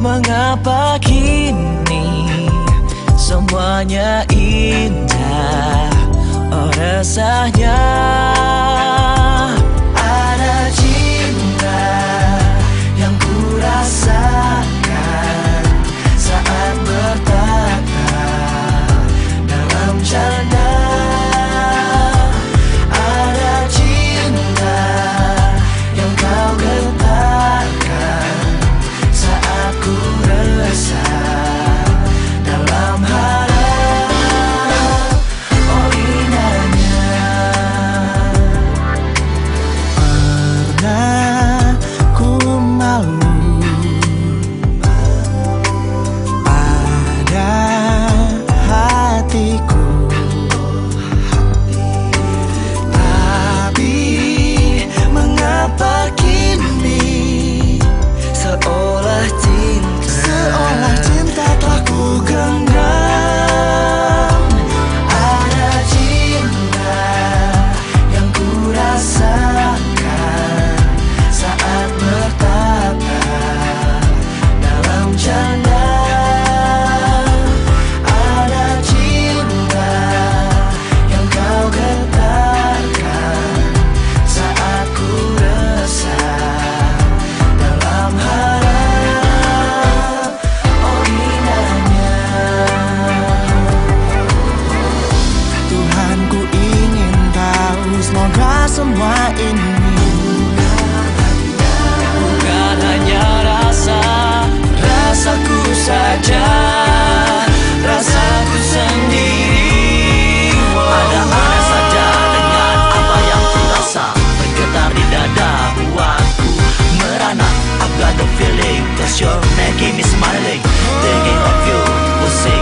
Mengapa kini semuanya indah? Oh resahnya ada cinta yang ku rasakan saat bertata dalam canda. Ada cinta yang kau getarkan saat ku resah dalam harap. Oh indahnya. Pernah ku malu pada hatiku, tapi mengapa kini seolah cinta telah ku genggam. Ada cinta yang ku rasakan saat bertata dalam canda. Ada cinta yang kau getarkan saat ku resah dalam harap. Oh indahnya. Tuhan, ku ingin tahu semoga semua ini bukan hanya rasaku saja, rasaku sendiri. Ada aneh saja dengan apa yang ku rasa, bergetar di dada buatku merana. I've got the feeling 'cause you're making me smiling. Thinking of you, pusing